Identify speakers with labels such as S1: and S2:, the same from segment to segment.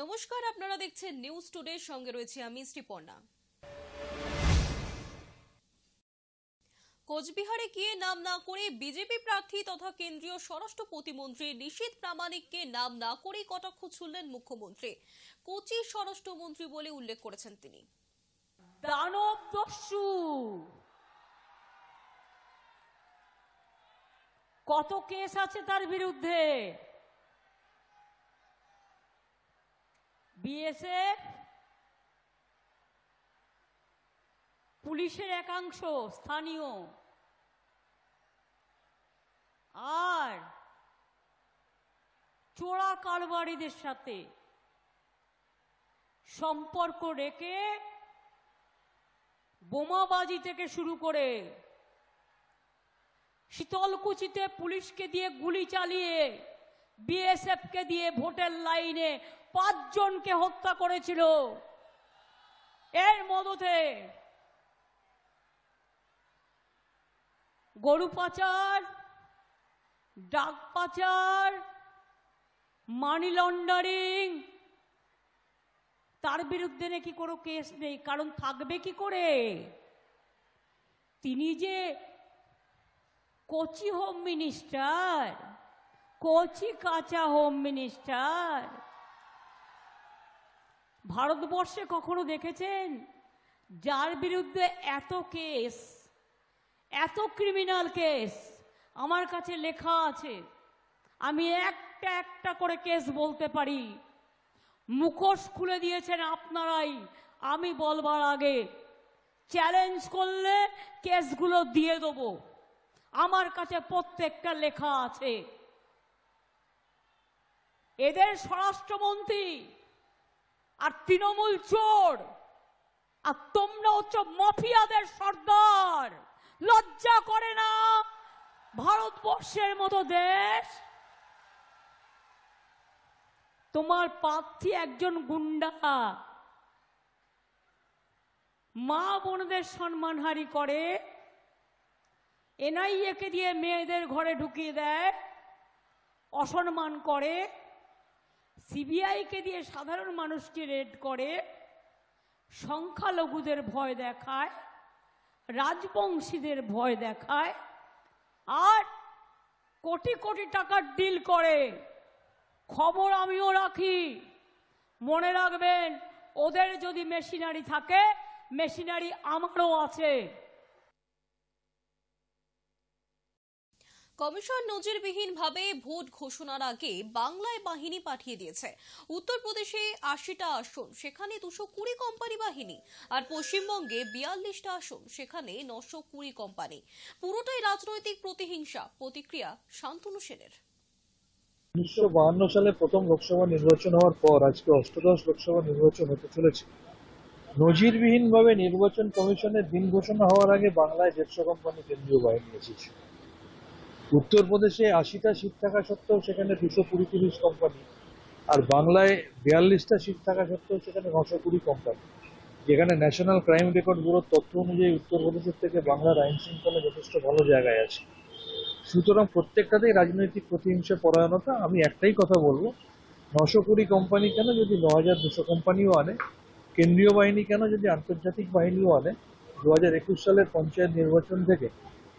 S1: নমস্কার, আপনারা দেখছেন নিউজ টুডে, সঙ্গে রয়েছে আমি শ্রীপর্ণা। কোচবিহারে গিয়ে নাম না করে বিজেপি প্রার্থী তথা কেন্দ্রীয় স্বরাষ্ট্র প্রতিমন্ত্রী নিশীথ প্রামাণিককে নাম না করে কটাক্ষ ছুড়লেন মুখ্যমন্ত্রী। কোচি স্বরাষ্ট্রমন্ত্রী বলে উল্লেখ করেছেন তিনি।
S2: দানব দস্যু, কত কেস আছে তার বিরুদ্ধে। বিএসএফ পুলিশের একাংশ স্থানীয় আর চোরা কারবারিদের সাথে সম্পর্ক রেখে বোমাবাজি থেকে শুরু করে শীতলকুচিতে পুলিশকে দিয়ে গুলি চালিয়ে বিএসএফকে দিয়ে ভোটের লাইনে 5 জনকে হত্যা করেছিল। এর মদতে গরু পাচার, ডাক পাচার, মানি লন্ডারিং, তার বিরুদ্ধে নাকি কোনো কেস নেই। কারণ থাকবে কি করে? তিনি যে কোচি হোম মিনিস্টার, কোচি কাঁচা হোম মিনিস্টার। ভারতবর্ষে কখনো দেখেছেন যার বিরুদ্ধে এত কেস, এত ক্রিমিনাল কেস? আমার কাছে লেখা আছে, আমি একটা একটা করে কেস বলতে পারি। মুখোশ খুলে দিয়েছেন আপনারাই, আমি বলবার আগে চ্যালেঞ্জ করলে কেসগুলো দিয়ে দেবো। আমার কাছে প্রত্যেকটা লেখা আছে। এদের স্বরাষ্ট্রমন্ত্রী আর তৃণমূল চোর, আর তোমরা হচ্ছে মাফিয়াদের সর্দার। লজ্জা করে না ভারতবর্ষের মতো দেশ? তোমার প্রার্থী একজন গুন্ডা, মা বোনদের সম্মানহানি করে, এনআইএ-কে দিয়ে মেয়েদের ঘরে ঢুকিয়ে দেয়, অসম্মান করে, সিবিআইকে দিয়ে সাধারণ মানুষকে রেড করে, সংখ্যালঘুদের ভয় দেখায়, রাজবংশীদের ভয় দেখায়, আর কোটি কোটি টাকার ডিল করে। খবর আমিও রাখি, মনে রাখবেন, ওদের যদি মেশিনারি থাকে, মেশিনারি আমারও আছে।
S1: কমিশন নজিরবিহীনভাবে ভোট ঘোষণার আগে বাংলায় বাহিনী পাঠিয়ে দিয়েছে। উত্তরপ্রদেশে 80টা আসন, সেখানে 220 কোম্পানি বাহিনী, আর পশ্চিমবঙ্গে 42টা আসন, সেখানে 920 কোম্পানি। পুরোটাই রাজনৈতিক প্রতিহিংসা। প্রতিক্রিয়া শান্তনু সেনের।
S3: 1952 সালে প্রথম লোকসভা নির্বাচন হওয়ার পর আজকে 8দশ লোকসভা নির্বাচন হতে চলেছে। নজিরবিহীনভাবে নির্বাচন কমিশনের দিন ঘোষণা হওয়ার আগে বাংলায় 150 কোম্পানি কেন্দ্রীয় বাহিনী এসেছে। উত্তরপ্রদেশে 80টা সিট থাকা সত্ত্বেও সেখানে 220 কোম্পানি, আর বাংলায় 42টা সিট থাকা সত্ত্বেও সেখানে 920 কোম্পানি। যেখানে ন্যাশনাল ক্রাইম রেকর্ড ব্যুরোর তথ্য অনুযায়ী উত্তরপ্রদেশের থেকে বাংলার আইন শৃঙ্খলা যথেষ্ট ভালো জায়গায় আছে। সুতরাং প্রত্যেকটাতেই রাজনৈতিক প্রতিহিংসা পরায়ণতা। আমি একটাই কথা বলবো, 920 কোম্পানি কেন, যদি 9200 কোম্পানিও আনে, কেন্দ্রীয় বাহিনী কেন, যদি আন্তর্জাতিক বাহিনীও আনে, 2021 সালের পঞ্চায়েত নির্বাচন থেকে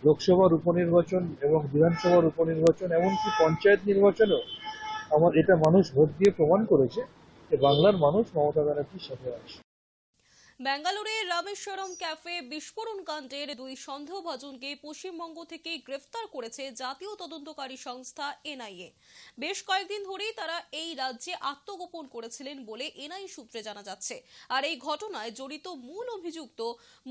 S3: লোকসভার উপনির্বাচন এবং বিধানসভার উপনির্বাচন, এমনকি পঞ্চায়েত নির্বাচনেও এটা মানুষ ভোট দিয়ে প্রমাণ করেছে যে বাংলার মানুষ মমতা ব্যানার্জির সাথে আছে।
S1: বেঙ্গালুরুর রামেশ্বরম ক্যাফে বিস্ফোরণ কাণ্ডের 2 সন্দেহভাজনকে পশ্চিমবঙ্গ থেকে গ্রেফতার করেছে জাতীয় তদন্তকারী সংস্থা এনআইএ। বেশ কয়েকদিন ধরেই তারা এই রাজ্যে আত্মগোপন করেছিলেন বলে এনআইএ সূত্রে জানা যাচ্ছে। আর এই ঘটনায় জড়িত মূল অভিযুক্ত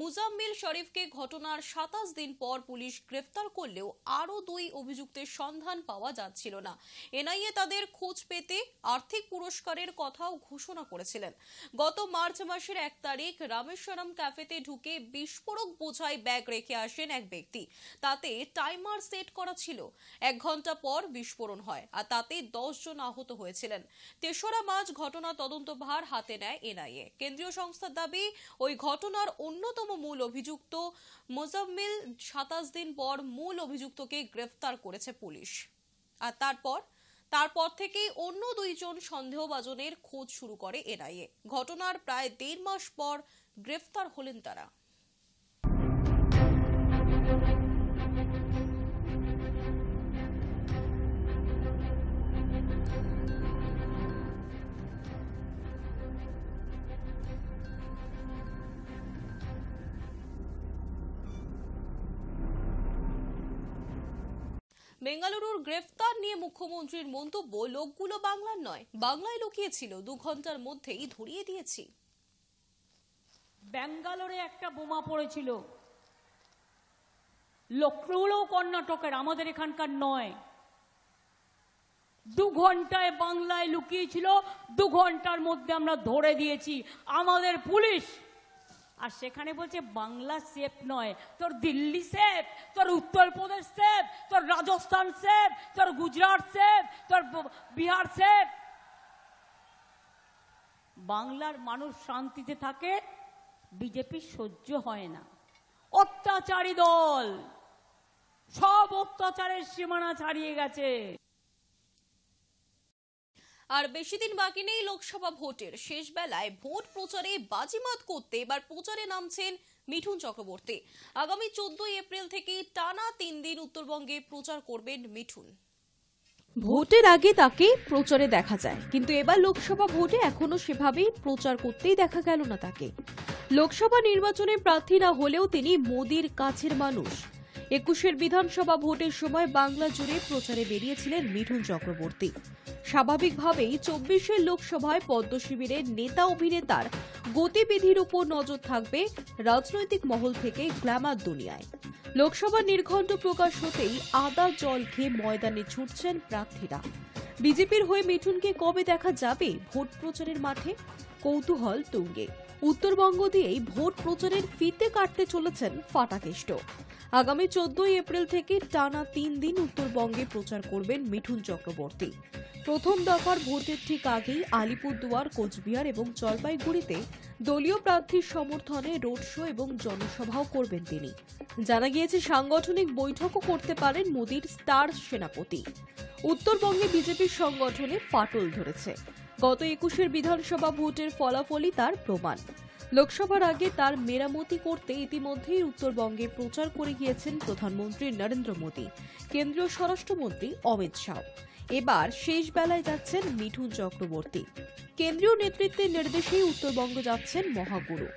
S1: মুজাম্মিল শরীফকে ঘটনার 27 দিন পর পুলিশ গ্রেফতার করলেও আরও 2 অভিযুক্তের সন্ধান পাওয়া যাচ্ছিল না। এনআইএ তাদের খোঁজ পেতে আর্থিক পুরস্কারের কথাও ঘোষণা করেছিলেন। গত মার্চ মাসের 1 তারিখ রামেশ্বরম ক্যাফেতে ঢুকে বিস্ফোরক বোঝাই ব্যাগ রেখে আসেন এক ব্যক্তি। তাতে টাইমার সেট করা ছিল। 1 ঘন্টা পর বিস্ফোরণ হয়, আর তাতে 10 জন আহত হয়েছিলেন। 3রা মার্চ ঘটনা তদন্তভার হাতে নেয় এনআইএ। কেন্দ্রীয় সংস্থার দাবি, ওই ঘটনার অন্যতম মূল অভিযুক্ত মুজাম্মিল 27 দিন পর মূল অভিযুক্তকে গ্রেফতার করেছে পুলিশ। আর তারপর তারপর থেকেই অন্য 2 জন সন্দেহভাজনের খোঁজ শুরু করে এনআইএ। ঘটনার প্রায় 1.5 মাস পর গ্রেফতার হলেন তারা। বেঙ্গালুরুর গ্রেফতার নিয়ে মুখ্যমন্ত্রীর মন্তব্য, লোকগুলো বাংলার নয়, বাংলায় লুকিয়েছিল, 2 ঘন্টার মধ্যেই ধরিয়ে দিয়েছি।
S2: ব্যাঙ্গালোরে একটা বোমা পড়েছিল, লোকগুলোও কর্ণাটকের, আমাদের এখানকার নয়। 2 ঘন্টায় বাংলায় লুকিয়েছিল, 2 ঘন্টার মধ্যে আমরা ধরে দিয়েছি আমাদের পুলিশ। আর সেখানে বলছে বাংলা সেফ নয়, তোর দিল্লি সেফ, তোর উত্তরপ্রদেশ সেফ, তোর রাজস্থান সেফ, তোর গুজরাট সেফ, তোর বিহার সেফ। বাংলার মানুষ শান্তিতে থাকে, বিজেপি সহ্য হয় না। অত্যাচারী দল, সব অত্যাচারের সীমানা ছাড়িয়ে গেছে।
S1: আর বেশি দিন বাকি নেই লোকসভা ভোটের। শেষ বেলায় ভোট প্রচারে বাজিমাত করতে এবার প্রচারে নামছেন মিঠুন চক্রবর্তী। আগামী 14 এপ্রিল থেকে টানা 3 দিন উত্তরবঙ্গে প্রচার করবেন মিঠুন। ভোটের আগে তাকে প্রচারে দেখা যায়, কিন্তু এবার লোকসভা ভোটে এখনো সেভাবেই প্রচার করতেই দেখা গেল না তাকে। লোকসভা নির্বাচনে প্রার্থী না হলেও তিনি মোদির কাছের মানুষ। 21 বিধানসভা ভোটের সময় বাংলা জুড়ে প্রচারে বেরিয়েছিলেন মিঠুন চক্রবর্তী। স্বাভাবিকভাবেই 24 লোকসভায় পদ্ম শিবিরের নেতা অভিনেতার গতিবিধির উপর নজর থাকবে রাজনৈতিক মহল থেকে গ্ল্যামার দুনিয়ায়। লোকসভা নির্ঘণ্ট প্রকাশ হতেই আদা জল খেয়ে ময়দানে ছুটছেন প্রার্থীরা। বিজেপির হয়ে মিঠুনকে কবে দেখা যাবে ভোট প্রচারের মাঠে? কৌতূহল তুঙ্গে। উত্তরবঙ্গ দিয়েই ভোট প্রচারের ফিতে কাটতে চলেছেন ফাটাকেষ্ট। আগামী 14 এপ্রিল থেকে টানা 3 দিন উত্তরবঙ্গে প্রচার করবেন মিঠুন চক্রবর্তী। প্রথম দফার ভোটের ঠিক আগেই আলিপুরদুয়ার, কোচবিহার এবং জলপাইগুড়িতে দলীয় প্রার্থীর সমর্থনে রোড শো এবং জনসভাও করবেন তিনি। জানা গিয়েছে সাংগঠনিক বৈঠকও করতে পারেন মোদির স্টার সেনাপতি। উত্তরবঙ্গে বিজেপির সংগঠনে ফাটল ধরেছে। গত 21 বিধানসভা ভোটের ফলাফলই তার প্রমাণ। লোকসভার আগে তার মেরামতি করতে ইতিমধ্যেই উত্তরবঙ্গে প্রচার করে গিয়েছেন প্রধানমন্ত্রী নরেন্দ্র মোদী, কেন্দ্রীয় স্বরাষ্ট্রমন্ত্রী অমিত শাহ। এবার শেষ বেলায় যাচ্ছেন মিঠুন চক্রবর্তী। কেন্দ্রীয় নেতৃত্বের নির্দেশেই উত্তরবঙ্গ যাচ্ছেন মহাগুরু।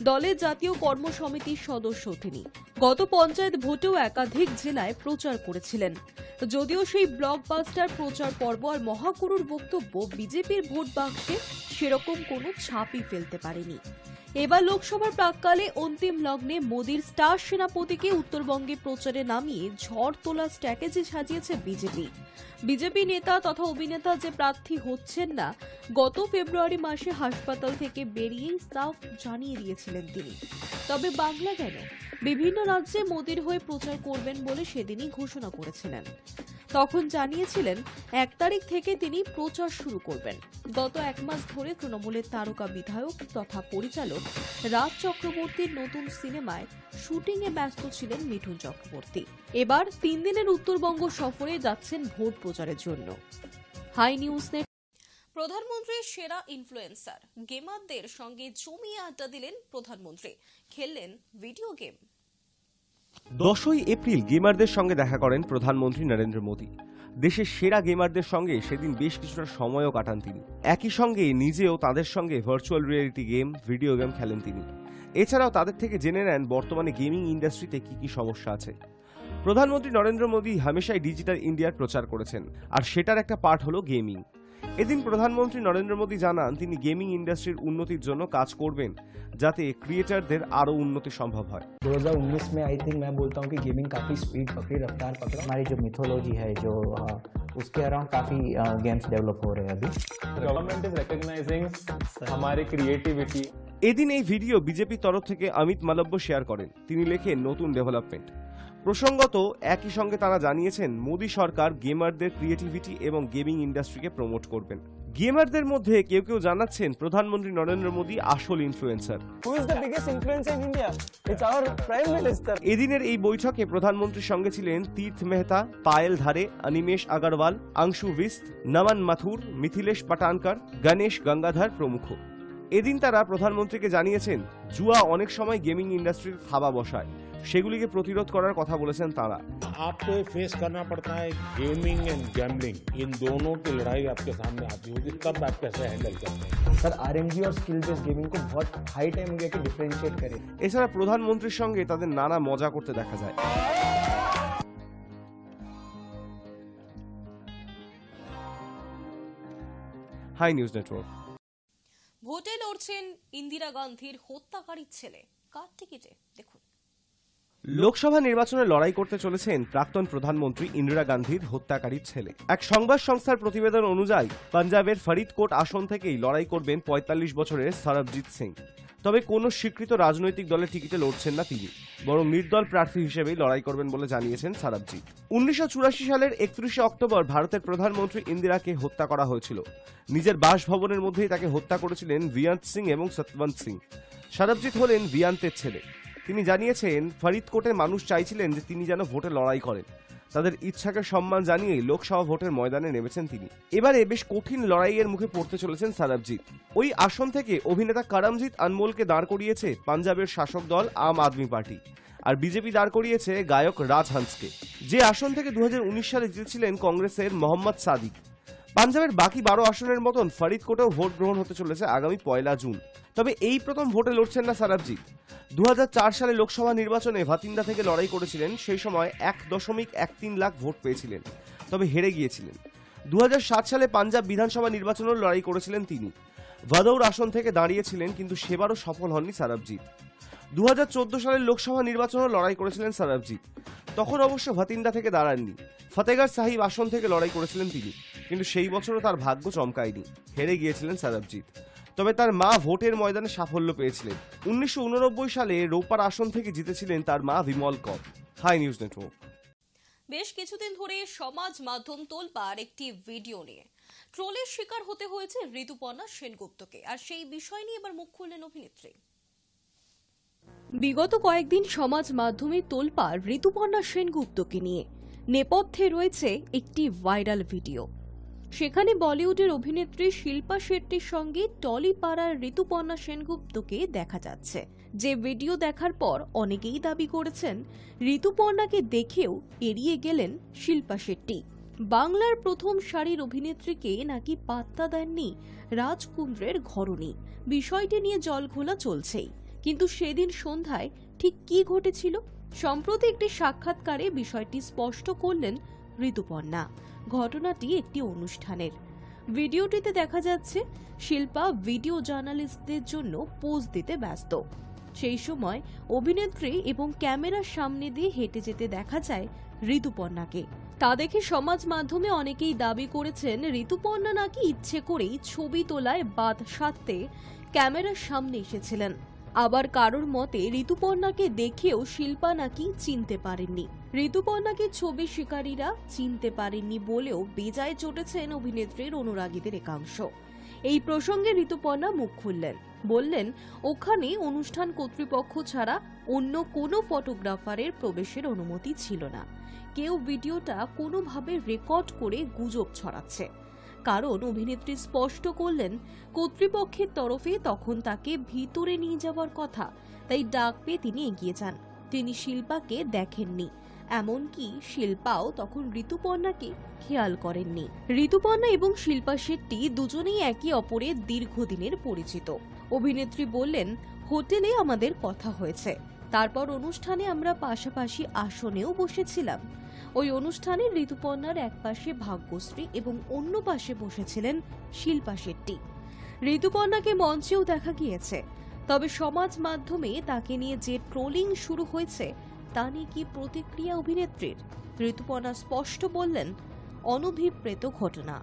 S1: দলের জাতীয় কর্মসমিতির সদস্য তিনি। গত পঞ্চায়েত ভোটেও একাধিক জেলায় প্রচার করেছিলেন। যদিও সেই ব্লকবাস্টার প্রচার পর্ব আর মহাগুরুর বক্তব্য বিজেপির ভোট বাক্সে সেরকম কোনো ছাপই ফেলতে পারেনি। এবার লোকসভার প্রাক্কালে অন্তিম লগ্নে মোদির স্টার সেনাপতিকে উত্তরবঙ্গে প্রচারে নামিয়ে ঝড় তোলা স্ট্র্যাটেজি সাজিয়েছে বিজেপি। বিজেপি নেতা তথা অভিনেতা যে প্রার্থী হচ্ছেন না, গত ফেব্রুয়ারি মাসে হাসপাতাল থেকে বেরিয়েই সাফ জানিয়ে দিয়েছিলেন তিনি। তবে বাংলা কেন? বিভিন্ন রাজ্যে মোদির হয়ে প্রচার করবেন বলে সেদিনই ঘোষণা করেছিলেন। তখন জানিয়েছিলেন 1 তারিখ থেকে তিনি প্রচার শুরু করবেন। গত 1 মাস ধরে তৃণমূলের তারকা বিধায়ক তথা পরিচালক রাজ চক্রবর্তীর নতুন সিনেমায় শুটিংয়ে ব্যস্ত ছিলেন মিঠুন চক্রবর্তী। এবার 3 দিনের উত্তরবঙ্গ সফরে যাচ্ছেন ভোট প্রচারের জন্য। Hi News Net. প্রধানমন্ত্রীর সেরা ইনফ্লুয়েন্সার গেমারদের সঙ্গে জমিয়ে আড্ডা দিলেন প্রধানমন্ত্রী, খেললেন ভিডিও গেম।
S4: 10 এপ্রিল গেমারদের সঙ্গে দেখা করেন প্রধানমন্ত্রী নরেন্দ্র মোদী। দেশের সেরা গেমারদের সঙ্গে সেদিন বেশ কিছুটা সময়ও কাটান তিনি। একই সঙ্গে নিজেও তাদের সঙ্গে virtual reality game, video game খেলেন তিনি। এছাড়াও তাদের থেকে জেনে নেন বর্তমানে গেমিং ইন্ডাস্ট্রিতে কি কি সমস্যা আছে। প্রধানমন্ত্রী নরেন্দ্র মোদী হামেশাই ডিজিটাল ইন্ডিয়ার প্রচার করেছেন, আর সেটার একটা পার্ট হলো গেমিং। এদিন প্রধানমন্ত্রী নরেন্দ্র মোদী জানান তিনি গেমিং ইন্ডাস্ট্রির উন্নতির জন্য কাজ করবেন, যাতে ক্রিएटरদের আরো উন্নতি সম্ভব হয়।
S5: 2019 में आई थिंक मैं बोलता हूँ कि गेमिंग काफ़ी स्पीड पकड़ी, रफ्तार पकड़ा। हमारी जो मिथोलॉजी है जो उसके अराउंड काफ़ी गेम्स डेवलप हो रहे हैं अभी।
S6: गवर्नमेंट इज रिकॉग्नाइजिंग हमारी क्रिएटिविटी।
S4: এদিন এই ভিডিও বিজেপির তরফ থেকে অমিত মালব্য শেয়ার করেন। তিনি লেখেন নতুন ডেভেলপমেন্ট। প্রসঙ্গত একই সঙ্গে তারা জানিয়েছেন মোদী সরকার গেমারদের ক্রিয়েটিভিটি এবং গেমিং ইন্ডাস্ট্রিকে প্রমোট করবেন। গেমারদের মধ্যে কেউ কেউ জানাচ্ছেন প্রধানমন্ত্রী নরেন্দ্র মোদী আসল influencer.
S7: Who is the biggest influencer in India? It's our Prime Minister.
S4: এদিনের এই বৈঠকে প্রধানমন্ত্রীর সঙ্গে ছিলেন তীর্থ মেহতা, পায়েল ধারে, অনিমেষ আগরওয়াল, আংশু বিস্ত, নমন মাথুর, মিথিলেশ পাটানকর, গণেশ গঙ্গাধর প্রমুখ। এদিন তারা প্রধানমন্ত্রীকে জানিয়েছেন জুয়া অনেক সময় গেমিং ইন্ডাস্ট্রির থাবা বসায়, সেগুলিকে প্রতিরোধ করার কথা বলেছেন তারা।
S8: आपको ये फेस करना पड़ता है, गेमिंग एंड गैम्बलिंग, इन दोनों की लड़ाई आपके सामने आती होगी, तब आप कैसे हैंडल करते हैं।
S5: सर आरएमजी और स्किल बेस्ड गेमिंग को बहुत हाई टाइम हो गया कि डिफरेंशिएट करें।
S4: এছাড়া প্রধানমন্ত্রীর সঙ্গে তাদের নানা মজা করতে দেখা যায়। Hi News Network.
S1: ভোটে লড়ছেন ইন্দিরা গান্ধীর হত্যাকারীর ছেলে, কার টিকিটে দেখুন।
S4: লোকসভা নির্বাচনে লড়াই করতে চলেছেন প্রাক্তন প্রধানমন্ত্রী ইন্দিরা গান্ধীর হত্যাকারীর ছেলে। এক সংবাদ সংস্থার প্রতিবেদন অনুযায়ী পাঞ্জাবের ফরিদকোট আসন থেকেই লড়াই করবেন ৪৫ বছরের সরবজিৎ সিং। তবে কোনো স্বীকৃত রাজনৈতিক দলের টিকিটে লড়ছেন না তিনি, বরং নির্দল প্রার্থী হিসেবেই লড়াই করবেন বলে জানিয়েছেন সরবজিৎ। ১৯৮৪ সালের ৩১শে অক্টোবর ভারতের প্রধানমন্ত্রী ইন্দিরাকে হত্যা করা হয়েছিল। নিজের বাসভবনের মধ্যেই তাকে হত্যা করেছিলেন ভিয়ান্ত সিং এবং সতবন্ত সিং। সরবজিৎ হলেন ভিয়ান্তের ছেলে। তিনি জানিয়েছেন ফরিদকোটে মানুষ চাইছিলেন যে তিনি যেন ভোটে লড়াই করেন। তাদের ইচ্ছাকে সম্মান জানিয়েই লোকসভা ভোটের ময়দানে নেমেছেন তিনি। এবারে বেশ কঠিন লড়াইয়ের মুখে পড়তে চলেছেন সরবজিৎ। ওই আসন থেকে অভিনেতা করমজিৎ আনমোলকে দাঁড় করিয়েছে পাঞ্জাবের শাসক দল আম আদমি পার্টি, আর বিজেপি দাঁড় করিয়েছে গায়ক রাজহংসকে, যে আসন থেকে ২০১৯ সালে জিতেছিলেন কংগ্রেসের মোহাম্মদ সাদিক। পাঞ্জাবের বাকি ১২ আসনের মতন ফরিদকোটেও ভোট গ্রহণ হতে চলেছে আগামী ১ জুন। তবে এই প্রথম ভোটে লড়ছেন না সরবজিৎ। ২০০৪ সালে লোকসভা নির্বাচনে ভাতিন্দা থেকে লড়াই করেছিলেন, সেই সময় ১.১৩ লাখ ভোট পেয়েছিলেন, তবে হেরে গিয়েছিলেন। ২০০৭ সালে পাঞ্জাব বিধানসভা নির্বাচনেও লড়াই করেছিলেন তিনি। ভাদৌর আসন থেকে দাঁড়িয়েছিলেন, কিন্তু সেবারও সফল হননি সরবজিৎ। ২০১৪ সালের লোকসভা নির্বাচনেও লড়াই করেছিলেন সরবজিৎ, তখন অবশ্য ভাতিন্দা থেকে দাঁড়াননি। ফতেগড় সাহিব আসন থেকে লড়াই করেছিলেন তিনি, কিন্তু সেই বছরও তার ভাগ্য চমকায়নি, হেরে গিয়েছিলেন সরবজিৎ। তবে তার মা ভোটের ময়দানে সাফল্য পেয়েছিলেন। ১৯৮৯ সালে রৌপার আসন থেকে জিতেছিলেন তার মা Bimal Kar. Hi News Network.
S1: বেশ কিছুদিন ধরে সমাজ মাধ্যম তোলপাড় একটি ভিডিও নিয়ে ট্রোলের শিকার হতে হয়েছে ঋতুপর্ণা সেনগুপ্তকে, আর সেই বিষয় নিয়ে এবার মুখ খুললেন অভিনেত্রী। বিগত কয়েকদিন সমাজ মাধ্যমে তোলপাড় ঋতুপর্ণা সেনগুপ্তকে নিয়ে। নেপথ্যে রয়েছে একটি ভাইরাল ভিডিও। সেখানে বলিউডের অভিনেত্রী শিল্পা শেট্টির সঙ্গে টলিপাড়ার ঋতুপর্ণা সেনগুপ্তকে দেখা যাচ্ছে। যে ভিডিও দেখার পর অনেকেই দাবি করেছেন ঋতুপর্ণাকে দেখেও এড়িয়ে গেলেন শিল্পা শেট্টি। বাংলার প্রথম সারির অভিনেত্রীকে নাকি পাত্তা দেননি রাজকুন্দ্রের ঘরণী। বিষয়টি নিয়ে জলঘোলা চলছেই, কিন্তু সেদিন সন্ধ্যায় ঠিক কি ঘটেছিল? সম্প্রতি একটি সাক্ষাৎকারে বিষয়টি স্পষ্ট করলেন ঋতুপর্ণা। ঘটনাটি একটি অনুষ্ঠানের। ভিডিওটিতে দেখা যাচ্ছে শিল্পা ভিডিও জার্নালিস্টদের জন্য পোজ দিতে ব্যস্ত। সেই সময় অভিনেত্রী এবং ক্যামেরার সামনে দিয়ে হেঁটে যেতে দেখা যায় ঋতুপর্ণাকে। তা দেখে সমাজ মাধ্যমে অনেকেই দাবি করেছেন ঋতুপর্ণা নাকি ইচ্ছে করেই ছবি তোলায় বাদ সাধতে ক্যামেরার সামনে এসেছিলেন। আবার কারোর মতে ঋতুপর্ণাকে দেখেও শিল্পা নাকি চিনতে পারেননি। ঋতুপর্ণাকে ছবি শিকারীরা চিনতে পারেননি বলেও বেজায় চটেছেন অভিনেত্রীর অনুরাগীদের একাংশ। এই প্রসঙ্গে ঋতুপর্ণা মুখ খুললেন, বললেন ওখানে অনুষ্ঠান কর্তৃপক্ষ ছাড়া অন্য কোনো ফটোগ্রাফারের প্রবেশের অনুমতি ছিল না। কেউ ভিডিওটা কোনোভাবে রেকর্ড করে গুজব ছড়াচ্ছে। কারণ অভিনেত্রী স্পষ্ট করলেন কর্তৃপক্ষের তরফে তখন তাকে ভিতরে নিয়ে যাওয়ার কথা, তাই ডাক পেয়ে তিনি এগিয়ে যান। তিনি শিল্পাকে দেখেননি, এমনকি শিল্পাও তখন ঋতুপর্ণাকে খেয়াল করেননি। ঋতুপর্ণা এবং শিল্পা শেট্টি দুজনেই একে অপরের দীর্ঘদিনের পরিচিত। অভিনেত্রী বললেন, হোটেলে আমাদের কথা হয়েছে, তারপর অনুষ্ঠানে আমরা পাশাপাশি আসনেও বসেছিলাম। ওই অনুষ্ঠানে ঋতুপর্ণার এক পাশে ভাগ্যশ্রী এবং অন্য পাশে বসেছিলেন শিল্পা শেট্টি। ঋতুপর্ণাকে মঞ্চেও দেখা গিয়েছে। তবে সমাজ মাধ্যমে তাকে নিয়ে যে ট্রোলিং শুরু হয়েছে তা নিয়ে কি প্রতিক্রিয়া অভিনেত্রীর? ঋতুপর্ণা স্পষ্ট বললেন, অনভিপ্রেত ঘটনা।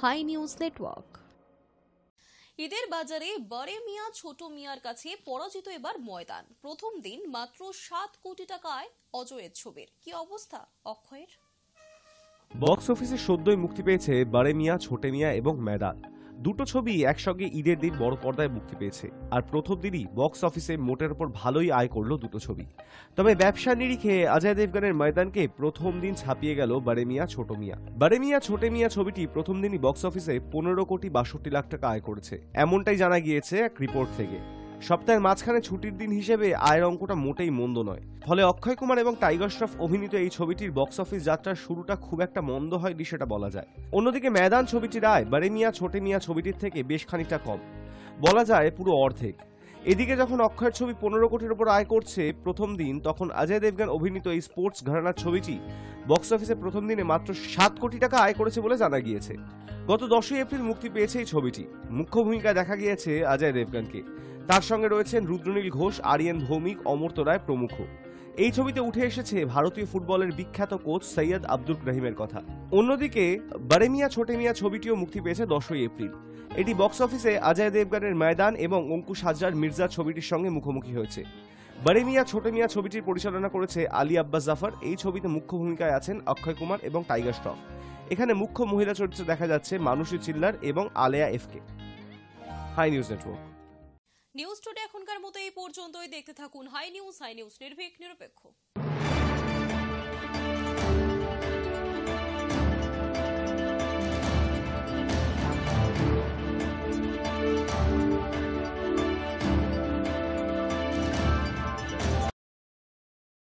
S1: Hi News Network. ঈদের বাজারে বড় মিয়া ছোট মিয়ার কাছে পরাজিত এবার ময়দান। প্রথম দিন মাত্র 7 কোটি টাকায় অজয়ের ছবির কি অবস্থা অক্ষয়ের?
S4: বক্স অফিসে সদ্যই মুক্তি পেয়েছে বারে মিয়া ছোটে মিয়া এবং ময়দান। দুটো ছবি একসঙ্গে ঈদের দিন বড় পর্দায় মুক্তি পেয়েছে, আর প্রথম দিনই বক্স অফিসে মোটের ওপর ভালোই আয় করলো দুটো ছবি। তবে ব্যবসার নিরিখে অজয় দেবগনের ময়দানকে প্রথম দিন ছাপিয়ে গেল বারে মিয়া ছোট মিয়া। বারে মিয়া ছোটে মিয়া ছবিটি প্রথম দিনই বক্স অফিসে 15,62,00,000 টাকা আয় করেছে, এমনটাই জানা গিয়েছে এক রিপোর্ট থেকে। সপ্তাহের মাঝখানে ছুটির দিন হিসেবে আয়ের অঙ্কটা মোটেই মন্দ নয়। ফলে অক্ষয় কুমার এবং টাইগার শ্রফ অভিনীত এই ছবিটির বক্স অফিস যাত্রার শুরুটা খুব একটা মন্দ হয়নি সেটা বলা যায়। অন্যদিকে ময়দান ছবিটির আয় বারে মিয়া ছোটে মিয়া ছবিটির থেকে বেশ খানিকটা কম, বলা যায় পুরো অর্ধেক। এদিকে যখন অক্ষয়ের ছবি 15 কোটির উপর আয় করছে প্রথম দিন, তখন অজয় দেবগন অভিনীত এই স্পোর্টস ঘরানার ছবিটি বক্স অফিসে প্রথম দিনে মাত্র 7 কোটি টাকা আয় করেছে বলে জানা গিয়েছে। গত 10 এপ্রিল মুক্তি পেয়েছে এই ছবিটি। মুখ্য ভূমিকায় দেখা গিয়েছে অজয় দেবগনকে, তার সঙ্গে রয়েছেন রুদ্রনীল ঘোষ, আরিয়ান ভৌমিক, অমর্ত্য রায় প্রমুখ। এই ছবিতে উঠে এসেছে ভারতীয় ফুটবলের বিখ্যাত কোচ সৈয়দ আব্দুল রহিমের কথা। অন্যদিকে বারে মিয়া ছোটে মিয়া ছবিটিও মুক্তি পেয়েছে 10 এপ্রিল। এটি বক্স অফিসে অজয় দেবগনের ময়দান এবং অঙ্কুশ হাজরার মির্জা ছবিটির সঙ্গে মুখোমুখি হয়েছে। বারে মিয়া ছোটে মিয়া ছবিটির পরিচালনা করেছে আলী আব্বাস জাফর। এই ছবিতে মুখ্য ভূমিকায় আছেন অক্ষয় কুমার এবং টাইগার শ্রফ। এখানে মুখ্য মহিলা চরিত্রে দেখা যাচ্ছে মানুষী চিল্লার এবং আলেয়া এফকে। Hi News Network.
S1: News Today এখনকার মতো এই পর্যন্তই। দেখতে থাকুন হাই নিউজ নির্ভীক নিরপেক্ষ।